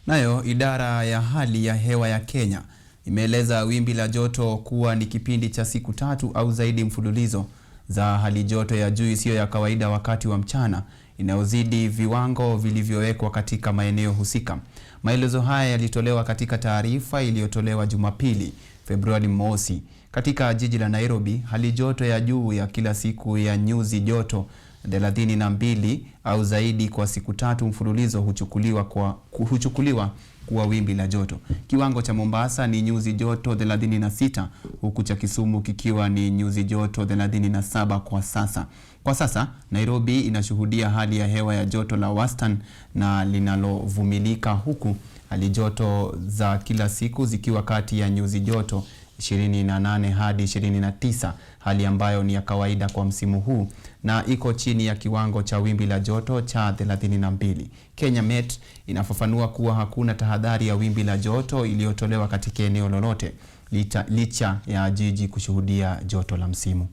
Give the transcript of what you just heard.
Nayo idara ya hali ya hewa ya Kenya imeeleza wimbi la joto kuwa ni kipindi cha siku 3 au zaidi mfululizo za hali joto ya juu isiyo ya kawaida wakati wa mchana inayozidi viwango vilivyowekwa katika maeneo husika. Maelezo haya yalitolewa katika taarifa iliyotolewa Jumapili, Februari mosi. Katika jiji la Nairobi, hali joto ya juu ya kila siku ya nyuzi joto 32 au zaidi kwa siku 3 mfululizo huchukuliwa kuwa wimbi la joto. Kiwango cha Mombasa ni nyuzi joto 36, huku cha Kisumu kikiwa ni nyuzi joto 37 kwa sasa. Kwa sasa, Nairobi inashuhudia hali ya hewa ya joto la wastani na linalovumilika, huku hali joto za kila siku zikiwa kati ya nyuzi joto 28 hadi 29, hali ambayo ni ya kawaida kwa msimu huu na iko chini ya kiwango cha wimbi la joto cha 32. Kenya Met inafafanua kuwa hakuna tahadhari ya wimbi la joto iliyotolewa katika eneo lolote licha ya jiji kushuhudia joto la msimu.